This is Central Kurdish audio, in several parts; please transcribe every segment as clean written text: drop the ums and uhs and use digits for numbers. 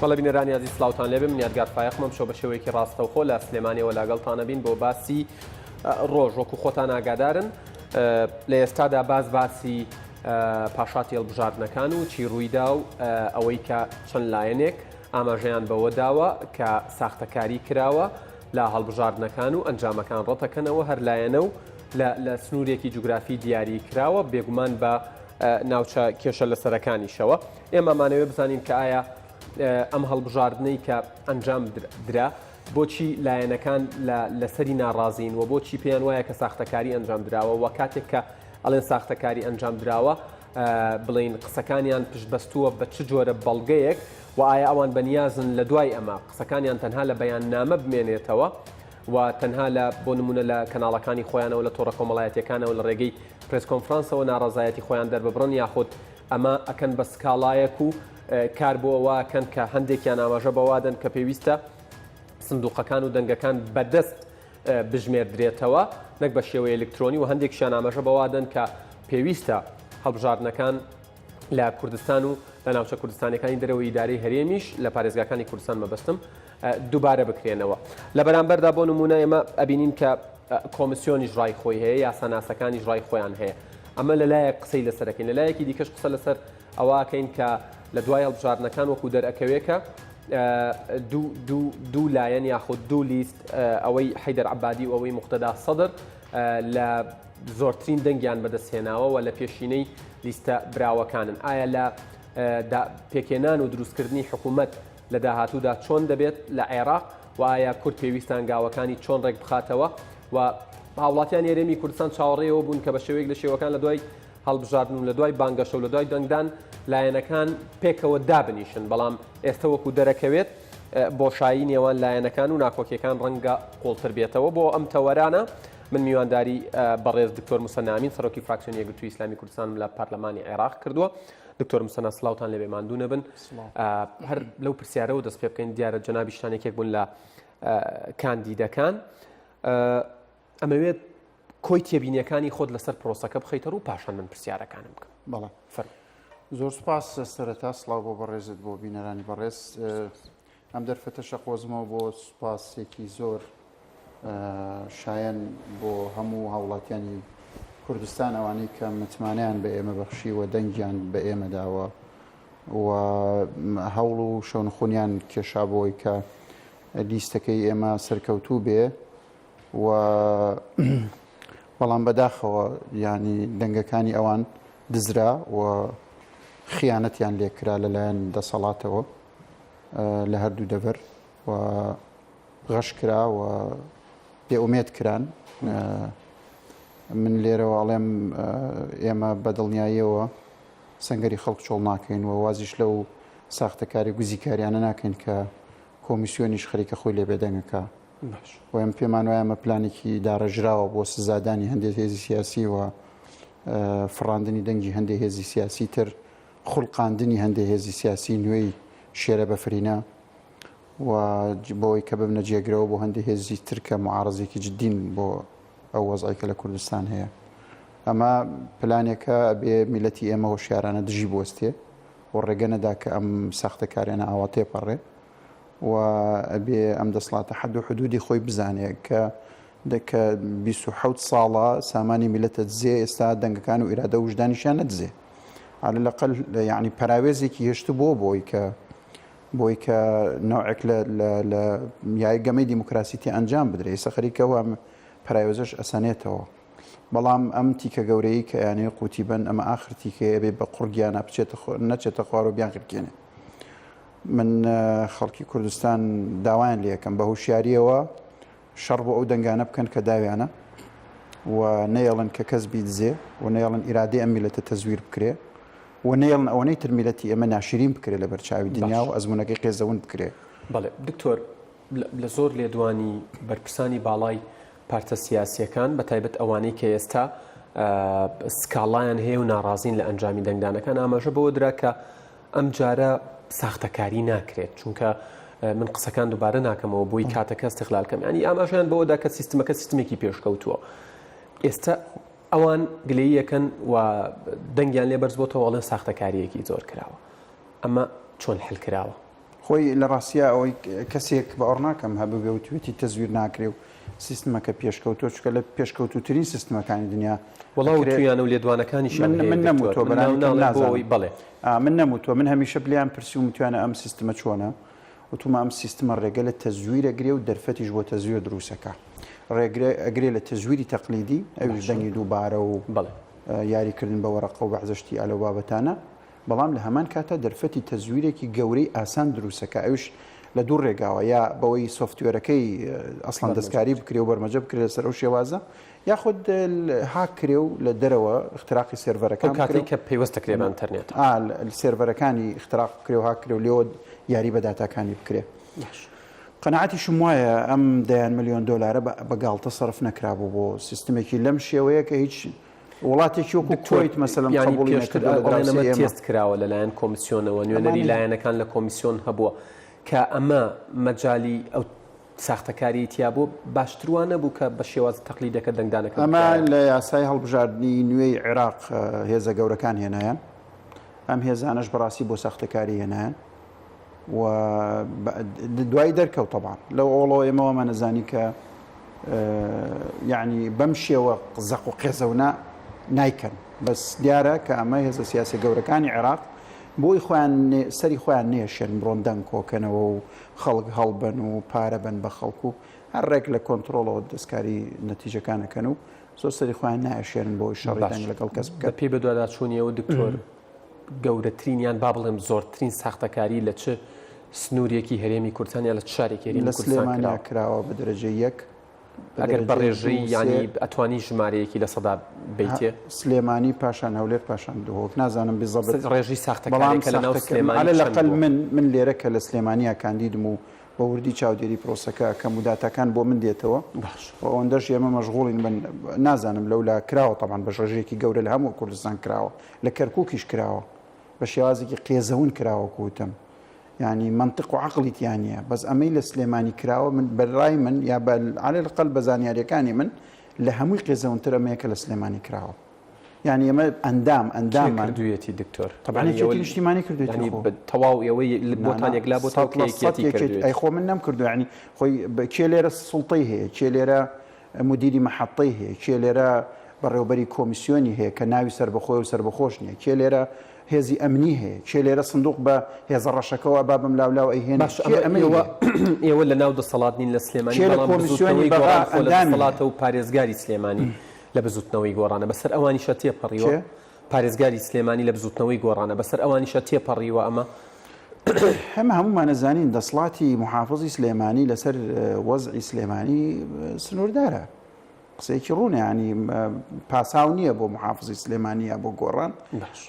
بەڵێ بینەرانی عزیز سلااوتان لێبێ من یادگار فایقمەم شەو بە شێوەیەکی ڕاستەوخۆ لە سلێمانیەوە لەگەڵتانە بین بۆ باسی ڕۆژ وەکو خۆتان ئاگادارن لە ئێستادا باسی پاشاتی هەڵبژاردنەکان و چی ڕوویدا و ئەوەی کە چەند لایەنێک ئاماژەیان بەوە داوە کە ساختەکاری کراوە لە هەڵبژاردنەکان و ئەنجامەکان ڕەتەکەنەوە هەر لایەنە و لە سنوورێکی جوگرافی دیاری کراوە بێگومان بە ناوچە کێشە لەسەرەکانیشەوە ئێمەمانەوێ بزانین کە ئایا ئەم هەڵبژاردنەی کە ئەنجام درا بۆچی لایەنەکان لەسەری ناڕازین و بۆچی پێیان وایە کە ساختەکاری ئەنجام دراوە و کاتێک کە ئەڵێن ساختەکاری ئەنجام دراوە بڵین قسەکانیان پشتبەستووە بە چ جۆرە بەڵگەیەک و ئایا ئەوان بەنیازن لە دوای ئەمە قسەکانیان تەنها لە بەیاننامە بمێنێتەوە و تەنها لە بۆ نمونە لە کەناڵەکانی خۆیانەوە لە تۆڕە کۆمەڵایەتیەکانەوە لە ڕێگەی پرس کۆنفرانسەوە ناڕازایەتی خۆیان دەرببڕن یاخود ئەمە ئەکەن بە سکاڵایەک و کار بۆ ئەوەکەن کە هەندێکیان ئاماژە بەوادن کە پێویستە سندوقەکان و دەنگەکان بەدەست بژمێردرێتەوە نەک بە شێوەیە ئەلکترۆنی و هەندێکشیان ئاماژە بەوادن کە پێویستە هەڵبژاردنەکان لە کوردستان و لە ناوچە کوردستانەکانی دەرەوەی ئیدارەی هەرێمیش لە پارێزگاکانی کوردستان مەبەستم دووبارە بکرێنەوە لە بەرامبەردا بۆ نمونە ئێمە ئەبینین کە کۆمیسیۆنیش ڕای خۆی هەیە یاساناسەکانیش ڕای خۆیان هەیە ئەمە لەلایەک قسەی لەسەرەکەین لەلایەکی دیکەش قسە لەسەر ئەوەکەین کە لە دوای هەڵبژاردنەکان وەکو دەرەکەوێکە دوو لایەن یاخود دوو لیست ئەوەی حەیدەر عەبادی و ئەوەی موقتەدا سەدر لە زۆرترین دەنگیان بەدەستهێناوە و لە پێشینەی لیستە براوەکانن ئایا لە پێکێنان و دروستکردنی حکوومەت لە داهاتوودا چۆن دەبێت لە عێراق و ئایا کورد پێویستان گاوەکانی چۆن ڕێک بخاتەوە و هاوڵاتیان یاریێمی کوردستان چاوەڕێەوە بوون کە بە شێوەیەک لە شێوەکان لە دوای هەڵبژاردن و لە دوای بانگەشە و لە دوای دەنگدان لایەنەکان پێکەوە دابنیشن بەڵام ئێستا وەکو دەرەکەوێت بۆشایی نێوان لایەنەکان و ناکۆکیەکان ڕەنگە قوڵتر بێتەوە بۆ ئەم تەوەرانە من میوانداری بەڕێز دکتۆر موسە نامین سەرۆکی فراکسیۆنی یەکگرتووی ئیسلامی کوردستان لە پارلەمانی عێراق کردووە دکتۆر موسە سلااوتان لێبێ ماندوو نەبن هەر لەو پرسیارەوە دەست پێ بکەین دیارە جەنابی شتانێکێک بوون لە کاندیدەکان ئەمەوێت کۆی تێبینیەکانی خۆت لەسەر پرۆسەکە بخەیتەوە و پاشان من پرسیارەکانم بکەم بەڵێ زۆر سوپاس سەرەتا سڵاو بۆ بەڕێزت بۆ بینەرانی بەڕێز ئەم دەرفەتە شەقۆزمەوە بۆ سوپاسێکی زۆر شایەن بۆ هەموو هاوڵاتیانی کوردستان ئەوانەی کە متمانیان بە ئێمە بەخشی و دەنگیان بە ئێمە داوە و هەوڵ و شەونخۆنیان کێشا بۆی کە لیستەکەی ئێمە سەرکەوتوو بێ و بەڵام بەداخەوە ینی دەنگەکانی ئەوان دزرا و خیانەتیان لێکرا لەلایەن دەسەڵاتەوە لە هەردوو دەڤەر و غەش کرا و بێئومێد کران من لێرەوە ئەڵێم ئێمە بەدڵنیاییەوە سەنگەری خەڵک چۆڵ ناکەین و وازیش لەو ساختەکاری گوزیکاریانە ناکەین کە کۆمیسیۆنیش خەریکە خۆی لێ بێدەنگەکە و ئەم پێمان وایە ئەمە پلانێکی داڕژراوە بۆ سزادانی هەندێک هێزی سیاسی و فڕاندنی دەنگی هەندێک هێزی سیاسی تر خوڵقاندنی هەندێک هێزی سیاسی نوێی شێرە بەفرینە و بۆی کە ببنە جێگرەوە بۆ هەندێک هێزی ترکە معارەزێکی جدین بۆ ئەو وەزایکە لە کوردستان هەیە ئەمە پلانێکە بێ میلەتی ئێمە هۆشیارانە دژی بوەستێ و ڕێگە نەدا کە ئەم ساختەکاریانە ئاوا تێپەڕێ و ئەبێ ئەم دەسڵاتە حەد و حدودی خۆی بزانێ کە 27 ساڵە سامانی میلەتە دزێ ئێستا دەنگەکان و ئیرادە وجدانیشیان نەدزێ على الأقل يعني پەراوێزێکی هێشت بۆی کە نوعێک لە یاگەمەی دیموکراسیتی ئەنجام بدرێ ئێستا خەریکەوە پەراوێزەش ئەسانێتەوە بەڵام ئەم تیکە گەورەی کە یانێ قوتیبەن ئەمە ئاخر تیکەیە بێ بە قورگیانە نەچێتە خوار و بیان خرکێنێ من خەڵکی کوردستان داوایان لێ یەکەم بە هوشیاریەوە شەڕ بۆ ئەو دەنگانە بکەن کە داویانە و نەیەڵن کە کەس بیدزێ و نەیەڵن ئیرادەی ئەم میلەتە تەزویر بکرێ و نەیەڵن ئەوەی تر میلەتی ئێمە ناشرین بکرێ لە بەرچاوی دنیا و ئەزمونەکەی قێزەون بکرێ بەڵێ دکتۆر لە زۆر لێدوانی بەرپرسانی باڵای پارتە سیاسیەکان بە تایبەت ئەوانەی کە ئێستا سکاڵایان هەیە و ناڕازین لە ئەنجامی دەنگدانەکان ئاماژە بەوە درا کە ئەم جارە ساختەکاری ناکرێت چونکە من قسەکان دووبارە ناکەمەوە بۆی کاتەکە استقلالکەم ینی ئاماژیان بەوەدا کە سیستمەکە سیستمێکی پێشکەوتووە ئێستا ئەوان گلەیی یەکەن و دەنگیان لێ بەرز بۆتەوە وەڵێن ساختەکاریەکی زۆر کراوە ئەمە چۆن حل کراوە خۆی لە ڕاستیا ئەوەی کەسێک بە ئەوڕ ناکەم هەبوو بێ و توێتی تەزویر ناکرێ و سیستمەکە پێشکەوتۆ چکە لە پێشکەوتوترین سیستمەکانی دنیا وەڵاو تویانە و لێدوانەکانی من نەموتۆ بڵێ من نەموتۆ من هەمیشە پلیان پرسی و متوانە ئەم سیستمە چۆنە وتومە ئەم سیستمە ڕێگە لە تەزویرەگرێ و دەرفەتیش بۆ تەزویر دروستەکە ئەگرێ لە تەزویری تەقلیدی ئەویش دەنگی دووبارە و یاریکردن بە وەرەقە و بەعزەشتی ئالە بابەتانە بەڵام لە هەمان کاتە دەرفەتی تەزویرێکی گەورەی ئاسان دروستەکە ئەوش لە دوو ڕێگاوە یا بەوەی سۆفتوێرەکەی ئەسڵان دەستکاری بکرێ و بەرمەجە بکرێت لەسەر ئەو شێوازە یاخود هاکرێ و لە دەرەوە اختراقی سێرڤەرەکان کاتی کە پێوەستەکرێ بە ئینتەرنێت سێرڤەرەکانی اختراق بکرێ و هاکرێ و لێوە یاری بە داتاکانی بکرێ قەنەعەتیشم وایە ئەم $1 ملیۆن بەگاڵتە سەرف نەکرابوو بۆ سیستمێکی لەم شێوەیە کە هیچ وڵاتێکی وەکو کوێیت مەسەلەن قبوڵی نەکردەوە تێست کراوە لەلایەن کۆمیسیۆنەوە نوێنەری لایەنەکان لە کۆمیسیۆن هەبووە کە ئەمە مەجای ئەو ساختەکاری تیا بوو باشتروانە بوو کە بە شێواز تەقلیدەکە دەنگدانەکە ئەمە لە یاسای هەڵبژاردننی نوێی عێراق هێزە گەورەکان هێنایان ئەم هێزانەش بەڕاستی بۆ ساختەکاری هێنایان و دوای دەرکەوت طبعا لەو ئۆڵۆ ئێمەوەمە نەزانی کە یعنی بەم شێوە قزەق و قێزەونا نایکەن بەس دیارە کە ئەمە هێزە سیاسی گەورەکانی عێراق بۆی خۆیان سەری خۆیان نێشێن بڕۆن دەنگ کۆکەنەوە و خەڵک هەڵبن و پارە بن بە خەڵکو و هەر ڕێک لە کۆنتترۆلەوە دەستکاری نەتیجەکانەکەن و زۆر سەری خۆیان نایشێن بۆی شەڕی دەنگ لەگەڵ کەس بکە پێ بەدووادا چوونیەوە دکتۆر گەورەترینیان با بڵێم زۆرترین ساختەکاری لە چ سنوورێکی هەرێمی کوردستانیا لە چارێکی لە سلێمانیا کراوە بە دەرەجە یەک ئەگەر بەڕێژەی ینی ئەتوانی ژمارەیەکی لە سەدا بیتێ سلێمانی پاشان هەولێر پاشان دووەک نازانم بزەبێت ڕێژی ساختەکانێکە لە ناو سلێمانی لەقل من لێرە کە لە سلێمانیا کاندیدم و بە وردی چاودێری پرۆسەکە کە موداتەکان بۆ من دێتەوە ئەوەندەش ئێمە مەشغوڵین نازانم لەولا کراوە تەمان بە ڕێژەیەکی گەورە لە هەموو کوردستان کراوە لە کەرکووکیش کراوە بە شێوازێکی قێزەون کراوە کوتم يعني منطق وعقلي تيانية بس أميل السليماني كراوة من بالرأي من يا على الأقل بزانياري كاني من لهمي قيزة وانترى ميك السليماني كراوة يعني ما أندام كردويتي دكتور طبعا هي كتير اجتماعي كردويتي يعني بالتواو يوي البوتان يقلبوا توكيكيتي أي خو منهم كردو يعني خوي كيليرا السلطية كيليرا مديري محطيه كيليرا بريوبري كوميسيوني هي كناوي سربخوي وسربخوشني كيليرا هێزی ئەمنی هەیە کێ لێرە سندوق بە هێزە ڕەشەکەەوە بابم لاولاو ئەیهێن ئێوە لە ناو دەسەڵات نین لە سلێمانی دەسەڵاتە و پارێزگاری سلێمانی لە بزوتنەوەی گۆڕانە بەسەر ئەوانیشە تێپەڕیوە پارێزگاری سلێمانی لە بزوتنەوەی گۆڕانە بەسەر ئەوانیشە تێپەڕیوە ئەمە هەمومان نەزانین دەسڵاتی محافظی سلێمانی لەسەر وەزعی سلێمانی سنووردارە قسەیەکی ڕوونە ینی پاساو نییە بۆ محافزی سلێمانیە بۆ گۆڕان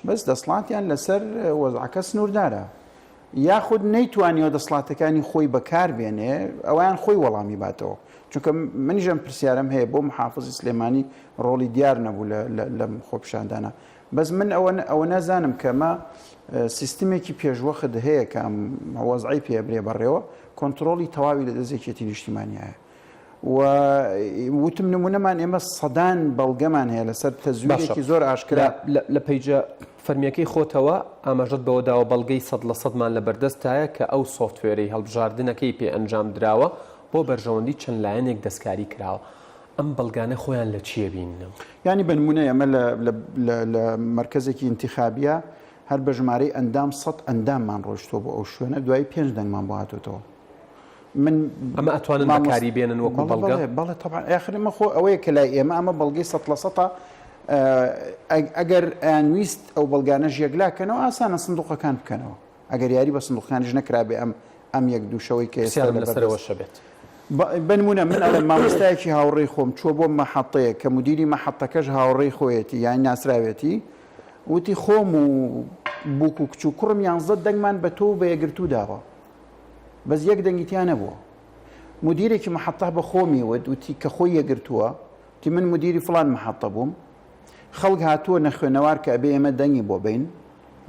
بەس دەسڵاتیان لەسەر وەزعەکە سنووردارە یاخود نەیتوانیەوە دەسڵاتەکانی خۆی بەکار بێنێ ئەویان خۆی وەڵامی باتەوە چونکە منیژەم پرسیارم هەیە بۆ محافزی سلێمانی ڕۆڵی دیار نەبوو لەم خۆپیشاندانە بەس من ئەوە نازانم کەمە سیستمێکی پێشوەخت هەیە کە وەزعی پێبرێ بەڕێوە کۆنتترۆلی تەواوی لە دەستێکێتی نیشتیمانیایە وتم نمونەمان ئێمە سەدان بەڵگەمان هەیە لەسەر تەزویرێکی زۆر ئاشکرا لە پەیجە فەرمیەکەی خۆتەوە ئاماژەت بەوەداوە بەڵگەی 100% لە بەردەستایە کە ئەو سۆفتوێرەی هەڵبژاردنەکەی پێ ئەنجام دراوە بۆ بەرژەوەندی چەند لایەنێک دەستکاری کراوە ئەم بەڵگانە خۆیان لە چیە بینم ینی بنمونە ئەمە لە مرکزێکی انتخابیە هەر بە ژمارەی ئەندام 100 ئەنداممان ڕۆشتۆ بۆ ئەو شوێنە دوای 5 دەنگمان بۆ هاتوتەوە من ئەمە ئەتوانن بەکاری بێنن وەکو بەڵگە بەڵێ طبعا ئاخرمە خۆ ئەوەیە کە لای ئێمە ئەمە بەڵگەی 100% ئەگەر ئەیانویست ئەو بەڵگانەش یەکلاکەنەوە ئاسانە سندوقەکان بکەنەوە ئەگەر یاری بە سندوقەکانیش نەکرابێ ئەم یەک دووشەوەی کە لەسەرەوە شەبێت بنمونە من ئەڵێ مامۆستایەکی هاوڕێی خۆم چوە بۆ مەحەطەیە کە مدیری مەحەطەکەش هاوڕێی خۆیەتی یان ناسراوێتی وتی خۆم و بووک و کچ و کوڕم 11 دەنگمان بە تۆ بە یەکگرتو داوە بەس یەک دەنگیتیان نەبووە مدیرێکی مەحەطە بە خۆمی وتی کە خۆی یەگرتووە تی من مدیری فلان مەحەطە بووم خەڵک هاتووە نەخوێنەوار کە ئەبێ ئێمە دەنگی بۆ بین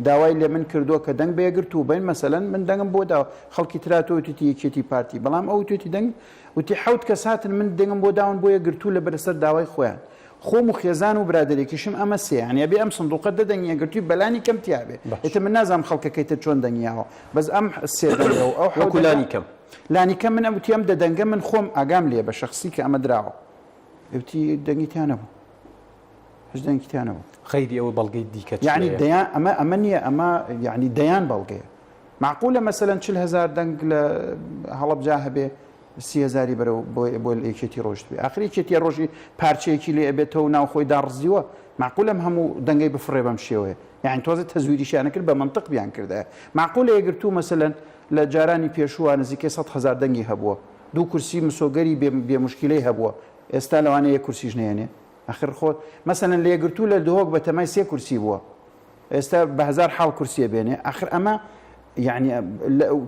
داوای لێ من کردووە کە دەنگ بە یەگرتوو بین مەسەلەن من دەنگم بۆ داوە خەڵکی تراتۆتی یەکێتی پارتی بەڵام ئەو توێتی دەنگ وتی حەوت کەس هاتن من دەنگم بۆ داون بۆ یەگرتوو لە بەرەسەر داوای خۆیان خۆم و خێزان و برادێکیشم ئەمە سێیانە بێ ئەم سندوقە دەدەنگە گرتووی بەلانی کەم تیاابێ ئێتە من نازانم خەڵکەکەیتە چۆن دەنگیاوە بەس ئەم سێدەنگە و ئەو حکولانی کەم لانی کەم من ئەوتی ئەم دەدەنگە من خۆم ئاگام لێ بە شخصی کە ئەمە دراوە ئەوتی دەنگیتیانە بوو هەش دەنگیتیانە بوو خەیری ئەوە بەڵگەی دیکە یعنی دەیان ئەمە نییە ئەمە یعنی دەیان بەڵگەیە معقولە مەسەلەن 40,000 دەنگ لە هەڵەبجا هەبێ 30,000 بەرەو بۆ یەکێتی ڕۆژت بێ ئاخری یەکێتی ڕۆژی پارچەیەکی لێ ئەبێتەوە ناوخۆی داڕزیوە معقولم هەموو دەنگەی بفڕێ بەم شێوەیە یعنی تۆزە تەزویریشیانە کرد بە منطق بیان کردایە معقولە یەگرتوو مەسەلەن لە جارانی پێشووە نزیکەی 100,000 دەنگی هەبووە دوو کورسی مسۆگەری بێ مشکلەی هەبووە ئێستا لەوانەیە کورسیش نێنێ آخر خۆ مەسەلەن لە یەگرتوو لە دهۆک بە تەمای 3 کورسی بووە ئێستا بە 1000 حاڵ کورسیە بێنێ آخر ئەمە يعني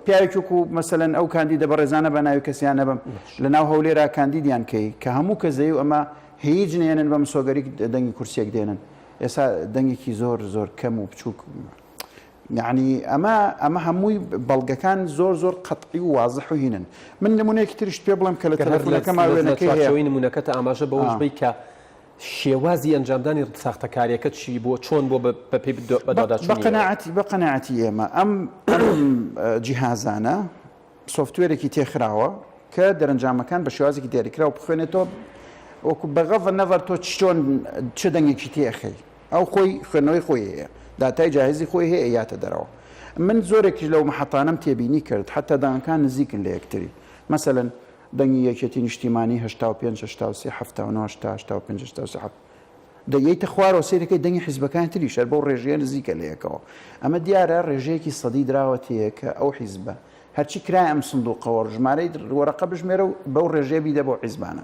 پیاوێکێکو مەسەلەن ئەو کاندیدە بە ڕێزانە بە ناوی کەسیانە بم لە ناو هەولێرا کاندیدیان کەی کە هەموو کەزەی و ئەمە هیچ نێنن بە مسۆگەری دەنگی کورسێک دێنن ئێستا دەنگێکی زۆر زۆر کەم و بچووک یعنی ئەمە هەمووی بەڵگەکان زۆر قەتعی و واضح و هینن من نمونەیەکی تریش پێ بڵێم کە لە تەلەفۆنەکەم وێنەکەی هەیە نمونەکەتە ئاماژە بەوەش بی کە شێوازی ئەنجامدانی ساختەکاریەکە چی بۆ چۆن بۆ بە پێی بە قەناعەتی ئێمە ئەم جیهازانە سۆفتوێرێکی تێخراوە کە دەرەنجامەکان بە شێوازێکی دیاریکرا و بخوێنێتەوە وەکو بەغەڤ نەڤەر تۆ چۆن چه دەنگێکی تێخەی ئەو خۆی خوێنەوەی خۆی هەیە داتای جاهزی خۆی هەیە یاتە دەرەوە من زۆرێکی لەو محەتانم تێبینی کرد حتا دەنگەکان نزیکن لە یەکتری مەسەلەن دەنگی یەکێتی نیشتیمانی 85 83 79 85 87 دەیەیتە خوارەوە سێرەکەی دەنگی حیزبەکان تریشە بەو ڕێژەیە نزیکە لە یەکەوە ئەمە دیارە ڕێژەیەکی سەدی دراوەتەیە کە ئەو حیزبە هەرچی کرای ئەم سندوقەوە ژمارەی وەرەقە بژمێرە و بەو ڕێژەیە بیدە بۆ حیزبانە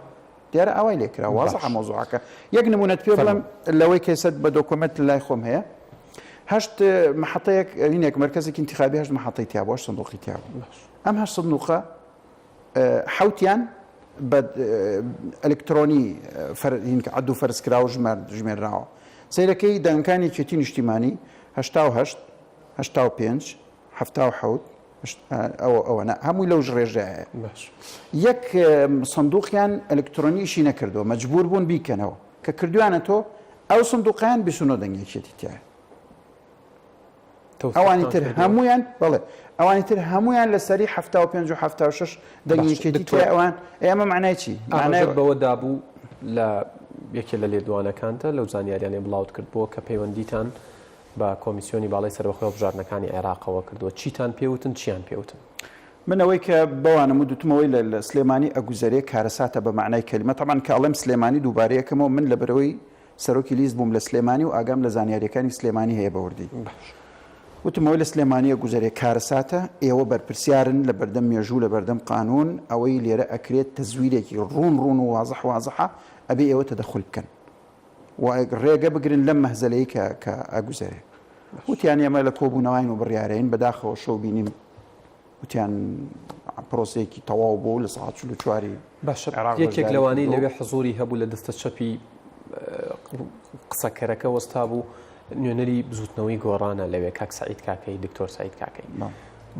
دیارە ئەوای لێکرا وازەح مۆزوعەکە یەک نمونەت پێ بڵێم لەوەی کەسەت بە دۆکۆمنت لای خۆم هەیە هەشت محەتەیەک هینێک مرکزێکی انتخابی هەشت محەتەی تیابوە هەشت سندوقی تیابوو ئەم هەشت سندوقە حوتیان بە ئەلکترۆنی عەد و فەرزکراوە ژمێرراوە سەیرەکەی دەنگەکانی یەکێتی نیشتیمانی 88 85 77 ئەوەنە هەمووی لەو ڕێژەیە یەک سندوقیان ئەلکترۆنیشی نەکردەوە مەجبور بوون بیکەنەوە کە کردویانە تۆ ئەو سندوقیان 29 دەنگێکێتی تایە ئەوانی تر هەمویان بڵێ ئەوانی تر هەمویان لەسەری 75 و 76 دەنگێکێتی تای ئەوان ئێمە معنای چی بەوە دابوو لە یەکێ لە لێدوانەکانتە لەو زانیاریانێ بڵاوت کردبووە کە پەیوەندیتان بە کۆمیسیۆنی باڵای سەربەخۆی بژاردنەکانی عێراقەوە کردووە چیتان پێوتن چیان پێوتن من ئەوەی کە بەوانم دوتمەوەی لە سلێمانی ئەگوزەرێ کارەساتە بە معنای کەلیمە تەمان کاڵێم سلێمانی دووبارەیەکەمەوە من لە بەرەوەی سەرۆکی لیست بووم لە سلێمانی و ئاگام لە زانیاریەکانی سلێمانی هەیە بەوردی وتمەوەی لە سلێمانیە گوزەرێ کارەساتە ئێوە بەرپرسیارن لە بەردەم مێژوو لە بەردەم قانون ئەوەی لێرە ئەکرێت تەزویرێکی ڕوون و وازەحە ئەبێ ئێوە تەدەخل بکەن و ڕێگە بگرن لەم مەهزەلەی کە ئەگوزەرێ وتیان ئێمە لە کۆبوونەوەین و بڕیارەین بەداخەوە شەو بینیم وتیان پرۆسەیەکی تەواو بوو لە ساعت 44 یەکێک لەوانەی لەوێ حزوری هەبوو لە دەستە چەپی قسەکەرەکە وەستا بوو نوێنەری بزوتنەوەی گۆڕانە لەوێ کاک سعید کاکەی دکتۆر سعید کاکەی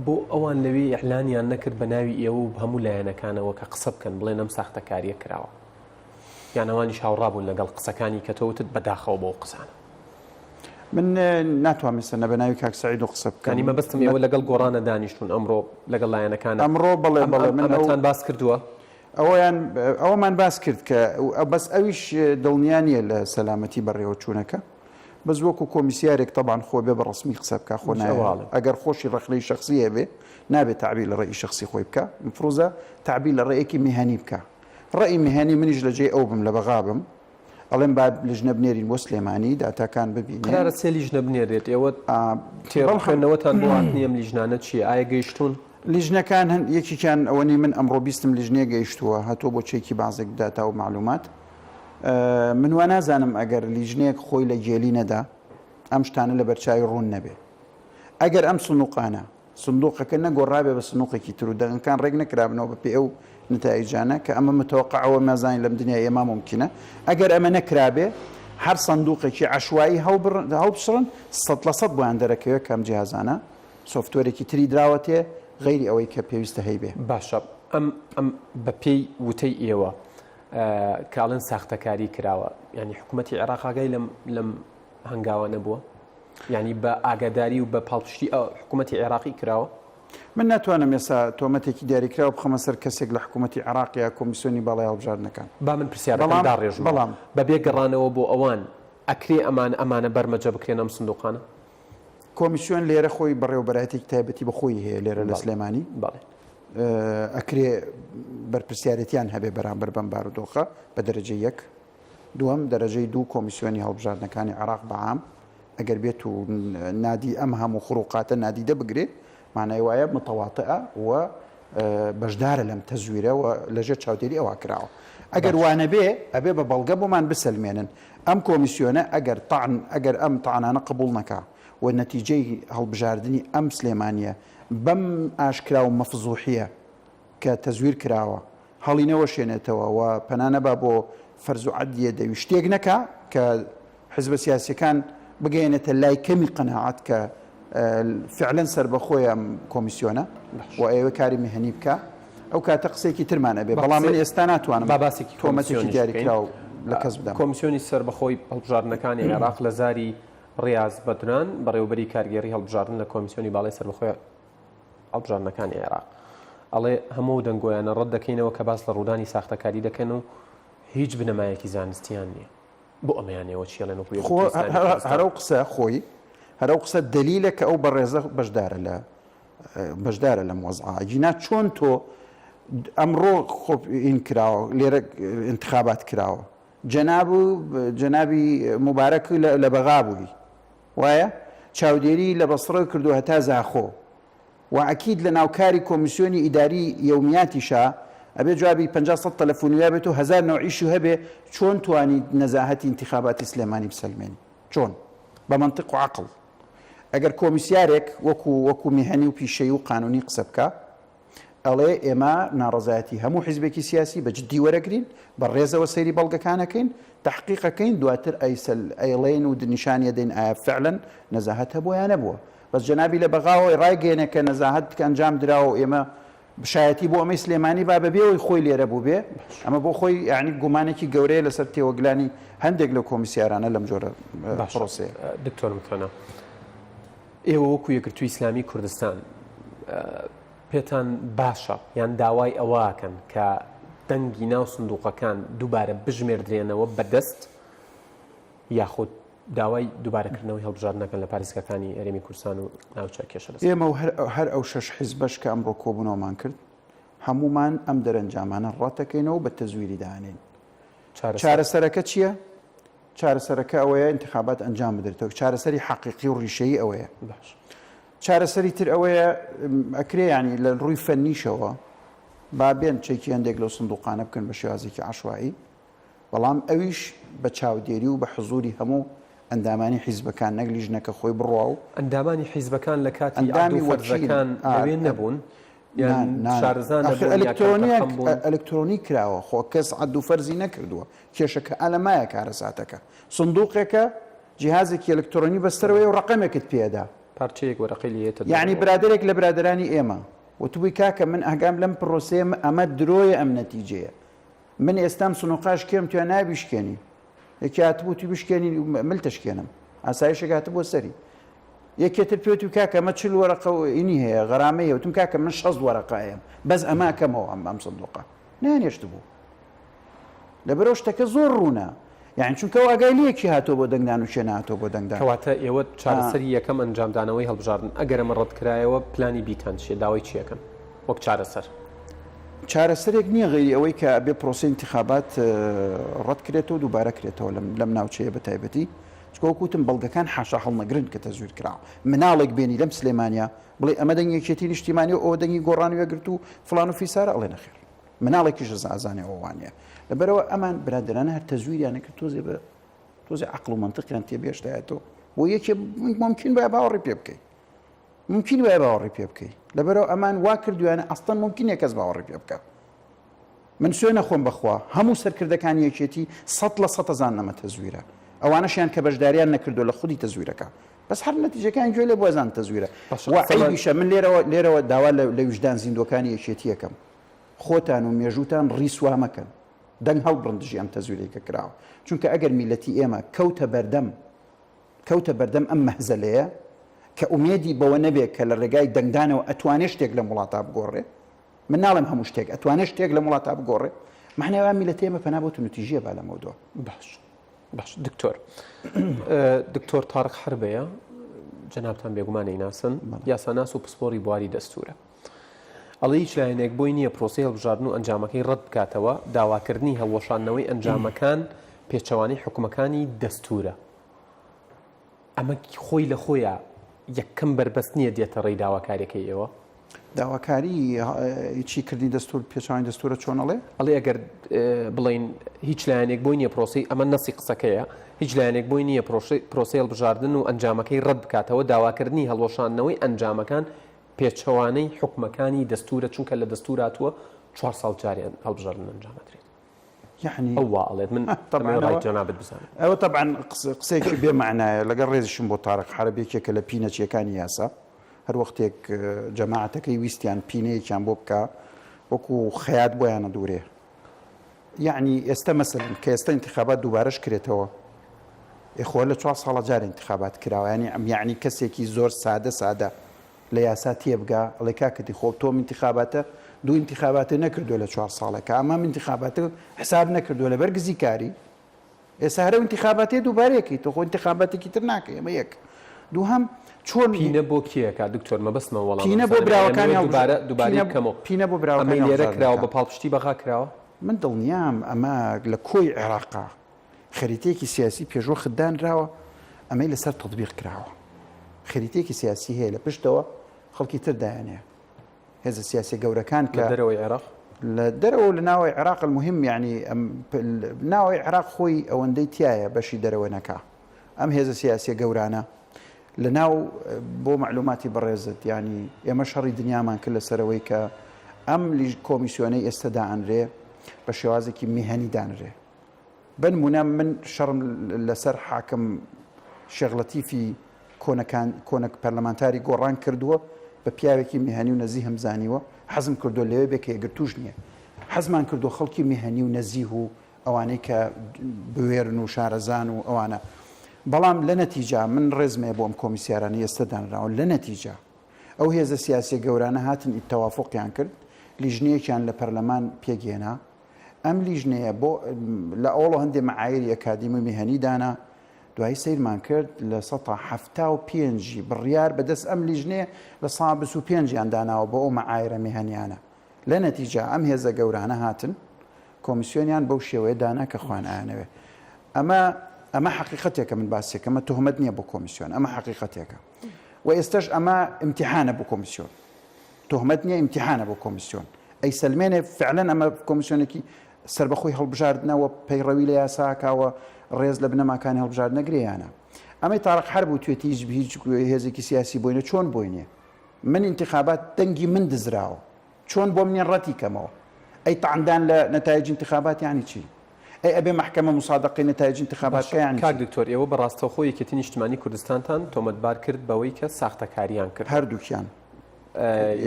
بۆ ئەوان لەوێ ئیعلانیان نەکرد بە ناوی ئێوە و هەموو لایەنەکانەوە کە قسە بکەن بڵێن ئەم ساختەکاریە کراوە یان ئەوانیش هاوڕابوون لەگەڵ قسەکانی کە تۆوتت بەداخەوە بۆ قسانە من ناتوانم سەنە بە ناوی کاک سعید و قسە بکەنی مەبەستم ئێوە لەگەڵ گۆڕانە دانیشتون ئەمڕۆ لەگەڵ لایەنەکانە ئەمڕۆ بڵێ منتان باس کردووە ئەوەمان باس کرد کە بەس ئەویش دڵنیانیە لە سەلامەتی بەڕێوە چوونەکە بەس وەکو کۆمیسیارێک تەبان خۆ بێ بە ڕسمی قسە بکە خۆ ناوێت ئەگەر خۆشی ڕخلەی شخصی هەبێ نابێت تعبیر لە ڕێی شخصی خۆی بکە مفروزە تعبیر لە ڕێیەکی میهانی بکە ڕێی میهانی منیش لە جێ ئەو بم لە بەغابم ئەڵێم با لیژنە بنێرین بۆ سلێمانی داتاکان ببینێ قرارە سێ لیژنە بنێرێت ئێوە تێڕخێنەوەتان بۆ هاتنیم لیژنانە چیە ئایا گەیشتون لیژنەکان یەکیان ئەوەنی من ئەمڕۆ بیستم لیژنەیە گەیشتووە هاتووە بۆ چێکی بازێک داتا و معلومات من وا نازانم ئەگەر لیژنەیەک خۆی لە گێلی نەدا ئەم شتانە لە بەرچاوی ڕوون نەبێ ئەگەر ئەم سنووقانە سندوقەکە نەگۆڕابێ بە سنووقێکی تر و دەنگەکان ڕێک نەکرابنەوە بە پێ ئەو نتایجانە کە ئەمە متەوەقعەوە مازانی لەم دنیای ئێمە ممکنە ئەگەر ئەمە نەکرابێ هەر سندوقێکی عەشوایی هەڵبشڕن 100% بۆیان دەرەکەوێت کەم جیهازانە سۆفتوەرێکی تری دراوەتێ غەیری ئەوەی کە پێویستە هەیبێ باشە ئەم بە پێی وتەی ئێوە کاڵن ساختەکاری کراوە ینی حکوومەتی عێراقاگەی لەم هەنگاوە نەبووە ینی بە ئاگاداری و بە پاڵپشتی حکوومەتی عێراقی کراوە من ناتوانم ێستا تۆمەتێکی دیاریکراوە بخەمە سەر کەسێک لە حکوومەتی عێراقیا کۆمیسیۆنی باڵای هەڵبژاردنەکان با من پرسیارەکەدا ڕێژم بەڵام بەبێ گەڕانەوە بۆ ئەوان ئەکرێ ئەمانە بەرمەجە بکرێن ئەم سندوقانە کۆمیسیۆن لێرە خۆی بەڕێوەبەرایەتێکی تایبەتی بەخۆی هەیە لێرە لە سلێمانی ئەکرێ بەرپرسیارەتیان هەبێ بەرامبەر بەم بارودۆخە بە دەرەجە یەک دووەم دەرەجەی دوو کۆمیسیۆنی هەڵبژاردنەکانی عێراق بەعام ئەگەر بێت و نادی ئەم هەموو خڕوقاتە نادیدە بگرێ معنای وایە متەواطئە و بەشدارە لەم تەزویرە و لەژێر چاودێری ئەوە کراوە ئەگەر وانە بێ ئەبێ بە بەڵگە بۆمان بسەلمێنن ئەم کۆمیسیۆنە ئەگەر ئەم تاانانە قبول نەکا و نەتیجەی هەڵبژاردننی ئەم سلێمانیە بەم ئاشکرا و مەفزوحیە کە تەزویر کراوە هەڵینەوە شوێنێتەوە و پەنانەبا بۆ فەرز و عەدیە دەوی شتێک نەکا کە حزبە سیاسیەکان بگەێنێتە لای کەمی قەناعەت کە فعلەن سەربەخۆی ئەم کۆمیسیۆنە و ئێوە کاری مهنی بکە ئەو کاتە قسێکی ترمانە بێ بەڵام من ئێستا ناتوانم باباسێکی تۆمەتێکی دیاریکراو لە کەس بدەم کۆمیسیۆنی سەربەخۆی هەڵبژاردنەکانی عێراق لە زاری ڕیاز بەدران بەڕێوەبەری کارگێڕی هەڵبژاردن لە کۆمیسیۆنی باڵای سەربەخۆی هەڵبژاردنەکانی عێراق ئەڵێ هەموو دەنگۆیانە ڕەت دەکەینەوە کە باس لە ڕوودانی ساختەکاری دەکەن و هیچ بنەمایەکی زانستیان نییە بۆ ئەمەیانەوە چیڵێن هەرو قسە خۆی هەرو قسە دلیلە کە ئەو بەڕێزە بەشدارە لە مۆزعاجینا چۆن تۆ ئەمڕۆ خۆ ئین کراوە لێرە انتخابات کراوە جەنابی مبارەک لە بەغا بووی وایە چاودێری لە بەسڕە کردو هەتا زاخۆ و ئەکید لە ناوکاری کۆمیسیۆنی ئیداری یومیاتیشا ئەبێ جوابی 500 تەلەفۆنیا بێت و 1000 نوعیشی هەبێ چۆن توانی نەزاهەتی انتخاباتی سلێمانی بسەلمێنی چۆن بە منطق و عقل ئەگەر کۆمیسیارێک وەکو میهەنی و پیشەی و قانونی قسە بکە ئەڵێ ئێمە ناڕەزایەتی هەموو حیزبێکی سیاسی بە جددی وەرەگرین بە ڕێزەوە سەیری بەڵگەکانەکەین تحقیقەکەین دواتر ئەیڵێن و نیشانیە دەین ئایا فعلەن نەزاهەت هەبووە یان نەبووە بەس جەنابی لە بەغاوەی ڕایگەێنێ کە نەزاهەت ئەنجام دراوە ئێمە بشایەتی بۆ ئەمەی سلێمانی با بەبێەوەی خۆی لێرە بوو بێ ئەمە بۆ خۆی یعنی گومانێکی گەورەیە لەسەر تێوەگلانی هەندێک لە کۆمیسیارانە لەم جۆرە پرۆسەیە دکتۆر متۆنە ئێوە وەکو یەکگرتووی ئیسلامی کوردستان پێتان باشە یان داوای ئەوەکەن کە دەنگی ناو سندوقەکان دووبارە بژمێردرێنەوە بەدەست یاخود داوای دووبارەکردنەوەی هەڵبژاردنەکەن لە پارێزگاکانی هەرێمی کوردستان و ناوچە کێشە ئێمە هەر ئەو شەش حیزبەش کە ئەمڕۆ کۆبوونەوەمان کرد هەمومان ئەم دەرەنجامانە ڕەتەکەینەوە بە تەزویری دانین چارەسەرەکە چییە؟ چارەسەرەکە ئەوەیە انتخابات ئەنجام بدرێتەوە چارەسەری حەقیقی و ڕیشەیی ئەوەیە چارەسەری تر ئەوەیە ئەکرێ ینی لە ڕووی فەنیشەوە با بێن چێکی هەندێک لەو سندوقانە بکەن بە شێوازێکی عەشوایی بەڵام ئەویش بە چاودێری و بە حزوری هەموو ئەندامانی حیزبەکان نەک لیژنەکە خۆی بڕوا و ئەندامانی حیزبەکان لە کاتی ئەندامی وەرزەکان لەوێ نەبوون ئەلکترۆنی کراوە خۆ کەس عەد و فەرزی نەکردووە کێشەکە ئەلەمایە کارەساتەکە سندوقێکە جیهازێکی ئەلکترۆنی بەستەرەوەی و ڕقەمێکت پێدا پارچەیەک وەرەقی لێتە یعنی برادێک لە برادرانی ئێمە وتبووی کاکە من ئەگام لەم پرۆسەیە ئەمە درۆیە ئەم نەتیجەیە من ئێستام سنوقاش کێم توێ نابیشکێنی یەکی هاتبوو توی بشکێنی ملتەشکێنم ئاسایشێک هاتبووە سەری یەکێتر پێوت و کاکە مە چل وەرەقە ئینی هەیە غەرامەیە وتم کاکە من 6 وەرەقایم بەس ئەماکەمەوە ئەم سندوقە نانێشت بوو لەبەرەوە شتەکە زۆر ڕوونە یعنی چونکە واگای لەیەکی هاتۆ بۆ دەنگدان و شوێن هاتۆ بۆ دەنگدان کەواتە ئێوە چارەسەری یەکەم ئەنجامدانەوەی هەڵبژاردن ئەگەر ئەمە ڕەتکرایەوە پلانی بیتان چیە داوای چیەکەن وەک چارەسەر چارەسەرێک نییە غیری ئەوەی کە بێ پرۆسی انتخابات ڕەتکرێتەوە و دووبارە کرێتەوە لەم ناوچەیە بە تایبەتی چکۆکوتم بەڵگەکان حاشا هەڵنەگرن کە تەزویر کراوە مناڵێک بێنی لەم سلێمانیا بڵێ ئەمە دەنگێکێتی نیشتیمانی و ئەوە دەنگی گۆڕانی وەگرت و فلان و فیسارە ئەڵێ نەخێر مناڵێکیش زازانێ ئەووانە لەبەرەوە ئەمان برادرانە هەر تەزویریانە کرد تۆزێ عقل و منطقیان تێبێشتایەتەوە بۆ یەکێ ممکن بە باوەڕی پێ بکەیت ممکن بە باوەڕی پێ بکەیت لەبەرەوە ئەمان وا کردویانە ئەستان ممکنە کەس باوەڕی پێ بکە من سوێ نەخۆم بخوا هەموو سەرکردەکان یەکێتی 100% زانەمە تەزویرە ئەوانەشیان کە بەشداریان نەکردو لە خودی تەزویرەکە بەس هەر نەتیجەکان گوێ لێ بۆ زان تەزویرە وعیبیشە من لێرەوە داوا لە وجدان زیندوەکانی یەکێتی یەکەم خۆتان و مێژوتان ڕیسوا مەکەن دەنگ هەڵبڕن دژی ئەم تەزویرێکە کراوە چونکە ئەگەر میلەتی ئێمە کەوتە بەردەم ئەم مەهزەلەیە کە ئومێدی بەوە نەبێت کە لە ڕێگای دەنگدانەوە ئەتوانێت شتێک لە وڵاتە بگۆڕێ من ناڵێم هەموو شتێک ئەتوانێت شتێک لە وڵاتە بگۆڕێ معنەوە میلەتی ئێمە پەنا بۆ نتیجەیە با لەمەوە باش دکتۆر تارق حربەیە جەنابتان بێگومانەی ناسن یاساناس و پسپۆری بواری دەستورە ئەڵێ هیچ لایەنێک بۆی نییە پرۆسی هەڵبژاردن و ئەنجامەکەی ڕەت بکاتەوە داواکردنی هەڵوەشاندنەوەی ئەنجامەکان پێچەوانەی حکومەکانی دەستورە ئەمە خۆی لە خۆیە یەکەم بربەست نییە دێتە ڕێی داواکاریەکەی ئێوە داواکاری چی کردی دەستور پێچوانی دەستورە چۆنەڵێ ئەڵێ ئەگەر بڵین هیچ لایەنێک بۆی نییە پرۆسی ئەمە نەسی قسەکەیە هیچ لایەنێک بۆی نییە پرۆسی هەڵبژاردن و ئەنجامەکەی ڕەت بکاتەوە داواکردنی هەڵوەشاندنەوەی ئەنجامەکان پێچەوانەی حکومەکانی دەستورە چونکە لە دەستوراتوە 4 ساڵ جاریان هەڵبژاردن ئەنجامەدرێت يعني ئەوە ئەڵێت من ڕای جەنابەت بزانم ئەوە طبعا قسەیەکی بێمعنایە لەگەڵ ڕێزیشم بۆ تارق حربێکێکە لە پینەچیەکانی یاسا هەر وەختێک جەماعەتەکەی ویستیان پینەیەکیان بۆ بکە وەکو خەیات بۆیانە دوورێ یعنی ئێستا مەسەلەن کە ئێستا انتخابات دووبارەش کرێتەوە ئێخۆ لە 4 ساڵە جار انتخابات کراوە یعنی کەسێکی زۆر سادە لە یاسا تێبگا ئەڵێ کاکەتی خۆ تۆم انتخاباتە دوو انتخاباتە نەکردووە لە 4 ساڵەکە ئەمام انتخاباتە حساب نەکردووە لەبەر گزیکاری ئێستا هەرە انتخاباتێ دووبارەیەکی تۆ خۆ انتخاباتێکی تر ناکە ئەمە یەک دووهەم چۆن پینە بۆ کیەکە دکتۆر مەبەستمە وەڵام پینە بۆ براوەکانی دووبارە کەمەوە پینە بۆ براوەکانی لێرە کراوە بە پاڵپشتی بەغا کراوە من دڵنیام ئەمە لە کۆی عێراقا خەریتەیەکی سیاسی پێشۆ خدانراوە ئەمەی لەسەر تطبیق کراوە خەریتەیەکی سیاسی هەیە لە پشتەوە خەڵکی تر دایانەیە هێزە سیاسی گەورەکان کە دەرەوەی عێراق لە دەرەوە لە ناوەی عێراق المهم یعنی ناوەی عێراق خۆی ئەوەندەی تایە بەشی دەرەوە نەکا ئەم هێزە سیاسی گەورانە لە ناو بۆ معلوماتی بەڕێزت ینی ئێمە شەڕی دنیامان کرد لەسەرەوەی کە ئەم کۆمیسیۆنەی ئێستا دانرێ بە شێوازێکی میهەنی دانرێ بنمونە من شەڕم لەسەر حاکم شێغڵەتیفی کۆنەک پەرلەمانتاری گۆڕان کردووە بە پیاوێکی میهەنی و نەزی هەمزانیوە حەزم کردو لەوێ بێ کە یەگرتوش نییە حەزمان کردو خەڵکی میهەنی و نەزیه و ئەوانەی کە بوێرن و شارەزان و ئەوانە بەڵام لە نەتیجا من ڕێزمێ بۆ ئەم کۆمیسیارانی ئێستا دانراوە لە نەتیجا ئەو هێزە سیاسی گەورانە هاتن تەوافقیان کرد لیژنەیەکیان لە پەرلەمان پێگێنا ئەم لیژنەیە بۆ لە ئەوڵ هەندێک مەعایری ئەکادیمی میهەنی دانا دوای سیرمان کرد لە 175 بڕیار بەدەست ئەم لیژنەیە لە 125 داناوە بۆ ئەو مەعایرە میهەنیانە لە نەتیجا ئەم هێزە گەورانە هاتن کۆمیسیۆنیان بەو شێوەیە دانا کە خوان ئاەوێ ئەمە حقیقەتێکە من باسێکە ئەمە تهمەت نییە بۆ کۆمیسیۆن ئەمە حقیقەتێکە و ئێستش ئەمە امتحانە بۆ کۆمیسیۆن تهمەت نییە امتحانە بۆ کۆمیسیۆن ئەی سلمێنێ فعلەن ئەمە کۆمیسیۆنێکی سربەخۆی هەڵبژاردنەوە پەیڕەوی لە یاساکاوە ڕێز لە بنەماکانی هەڵبژار نەگریانە ئەمەی تارق حرب و توێتی هیچ هێزێکی سیاسی بووینە چۆن بووینێ من انتخابات دەنگی من دزراوە چۆن بۆ منێن ڕەتی کەمەوە ئەی تاعندان لە نەتایج انتخابات یانی چی ئەی ئەبێ محکەمە مسادقی نەتایج انتخابات یانی کاک دکتۆر ئێوە بەڕاستەوخۆ یەکێتی نیشتیمانی کوردستانتان تۆمەتبار کرد بەوەی کە ساختەکاریان کرد هەردووکیان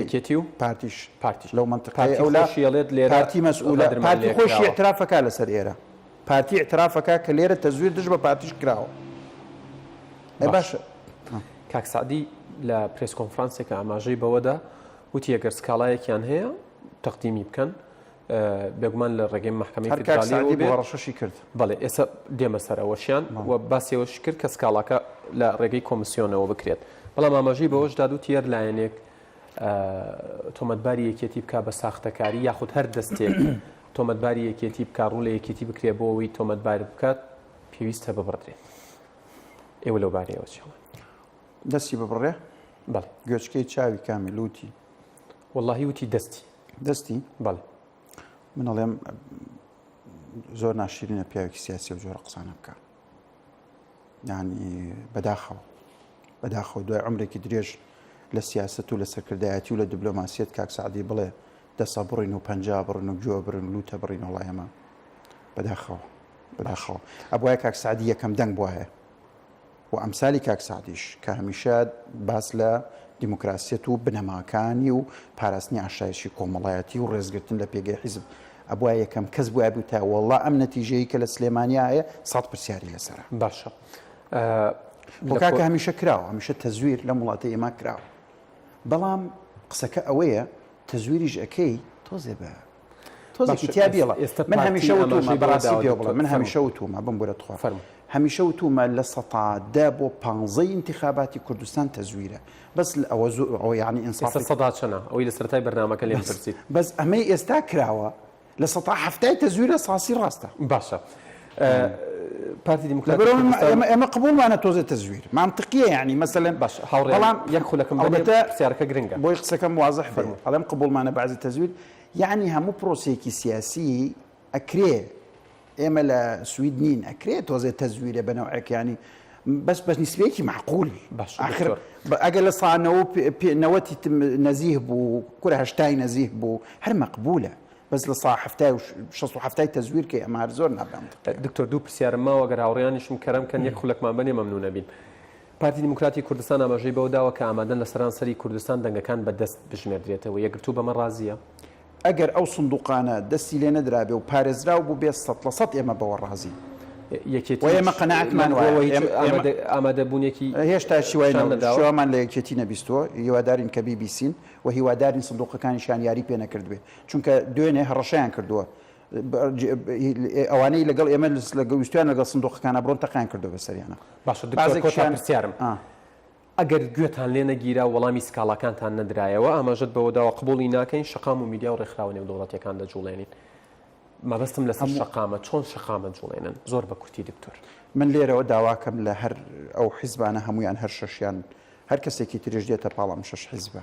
یەکێتی و پارتیش لەو منطقەی ئەولا شیڵێت لێرە پارتی مەسئولە پارتی خۆشی اعترافەکە لەسەر ئێرە پارتی اعترافەکە کە لێرە تەزویر دژ بە پارتیش کراوە باشە کاک سعدی لە پرێس کۆنفرانسێکە ئاماژەی بەوەدا وتی ئەگەر سکاڵایەکیان هەیە تەقدیمی بکەن بێگومان لە ڕێگەی محکەمەی فیدرالی بۆ ڕەشەشی کرد بەڵێ ئێستا دێمە سەرەوەشیان و باسیەوەش کرد کە سکاڵاکە لە ڕێگەی کۆمیسیۆنەوە بکرێت بەڵام ئاماژەی بەوەش داد و تیەر لایەنێک تۆمەتباری یەکێتی بکە بە ساختەکاری یاخود هەر دەستێک تۆمەتباری یەکێتی بکە ڕوو لە یەکێتی بکرێت بۆ ئەوەی تۆمەتبار بکات پێویستە ببڕدرێت ئێوە لەو بارەیەوە چێڵە دەستی ببڕێ بەڵێ گوێچکەی چاوی کامی لوتی وەڵڵاهی وتی دەستی بەڵێ من ئەڵێم زۆر ناشرینە پیاوێکی سیاسی و جۆرە قسانە بکە یعنی بەداخەوە دوای عمرێکی درێژ لە سیاست و لە سەرکردایەتی و لە دیبلۆماسیەت کاک سعدی بڵێ دەسە بڕین و پەنجا بڕن و گوێ بڕن و لوتە بڕین وڵای ئەمە بەداخەوە ئەبوایە کاک سعدی یەکەم دەنگ بووایە و ئەمسالی کاک سعدیش کە هەمیشە باس لە دیموکراسیەت و بنەماکانی و پاراستنی ئاشایشی کۆمەڵایەتی و ڕێزگرتن لە پێگەی حیزب ئەبووە یەکەم کەس بووە بووتە وەڵڵا ئەم نەتیژەیە کە لە سلێمانیایە 100 پرسیاری لەسەرە باشە کاکە هەمیشە کراوە هەمیشە تەزویر لە وڵاتە ئێمە کراوە بەڵام قسەکە ئەوەیە تەزویریش ئەەکەی تۆزێ بە تۆزێکی تیا بێڵە من هەمیشە وتومە بەڕاستی پێ بڵێ من هەمیشە وتومە بم بۆرە تخوا هەمیشە وتومە لە 10 بۆ 15 انتخاباتی کوردستان تەزویرە بەس ئەوە یعنی ئینساف چەنە ئەوەی لە سەرەتای بەرنامەکە لێم پرسیت بەس ئەمەی ئێستا کراوە لە 7 تەزویرە ساسی ڕاستە باشە پارتی دیموکراتی ئێمە قبولمانە تۆزێ تەزویر منطقیە یعنی مەسەلەن باش هاوڕێ یەک خولەکەم پرسیارەکە گرنگە بۆی قسەکەم واضح بێ ئەڵێم قبولمانە بعضی تەزویر یعنی هەموو پرۆسێکی سیاسی ئەکرێ ئێمە لە سوید نین ئەکرێ تۆزێ تەزویرە بەنەوەیەک ینی بەس نسبەیەکی معقول آخر ئەگەر لە سانەوە نەوەتی نەزیه بوو کورە هەشتای نەزیه بوو هەر مەقبولە بەس لە 16 تەزویر کە ئەمە زۆر نابام دکتۆر دوو پرسیارم ماوە گەر هاوڕێیانیشم کەرەم کەن یەک خولەکمان بنێ مەمنونە بین پارتی دیموکراتی کوردستان ئاماژەی بەو داوە کە ئامادەن لە سەرانسەری کوردستان دەنگەکان بەدەست بژمێردرێتەوە یەکگرتوو بەمە ڕازیە ئەگەر ئەو سندوقانە دەستی لێ نەدرابێ و پارێزراو بوو بێ 100% ئێمە بەوە ڕازی ئێمە قەناعەتمان ئامادەبوونێکی هێشتا شیوایمان لە یەکێتی نەبیستوە هیوادارین کە بیبیسین و هیوادارین سندوقەکانیشان یاری پێ نەکردوێ چونکە دوێنێ هەڕەشەیان کردووە ئەوانەی لەگەڵ ئێمە لەگەڵ ویستیان لەگەڵ سندوقەکانە بڕۆن تەقیان کردو بەسەریانە باشە پرسیارم ئەگەر گوێتان لێ نەگیرا وەڵامی سکاڵەکانتان نەدرایەوە ئاماژەت بەوەداوە قبوڵی ناکەین شەقام و میدیا و ڕێکخراوە نێو دەوڵەتیەکان دەجوڵێنین مەبەستم لەسەر شەقامە چۆن شەقامە جوڵێنن زۆر بە کورتی دکتۆر من لێرەوە داواکەم لە هەر ئەو حیزبانە هەمویان هەر شەشیان هەر کەسێکی تریش دێتە پاڵام 6 حیزبە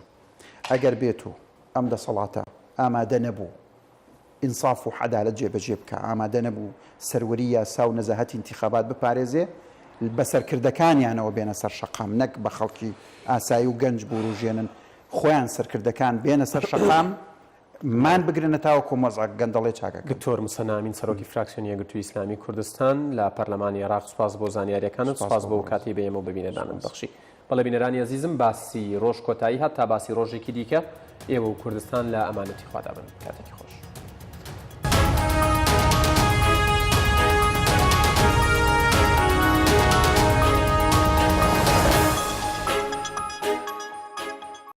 ئەگەر بێت و ئەم دەسەڵاتە ئامادە نەبوو ئینساف و عەدالەت جێبەجێ بکە ئامادە نەبوو سەروەری یاسا و نەزەهەتی انتیخابات بپارێزێ بەسەرکردەکانیانەوە بێنە سەر شەقام نەک بە خەڵکی ئاسایی و گەنج بوروژێنن خۆیان سەرکردەکان بێنە سەر شەقام مان بگرنە تاوە کۆمەزاک گەندەڵێ چاکە دکتۆر موسەنامین سەرۆکی فراکسیۆنی یەکگرتووی ئیسلامی کوردستان لە پەرلەمانی عێراق سوپاس بۆ زانیاریەکانت سوپاس بۆ کاتی بە ئێمە ببینێدانم بەخشی بەڵێ بینەرانی عەزیزم باسی ڕۆژ کۆتایی هەتا باسی ڕۆژێکی دیکە ئێوە و کوردستان لە ئەمانەتی خوادابن کاتێکی خۆش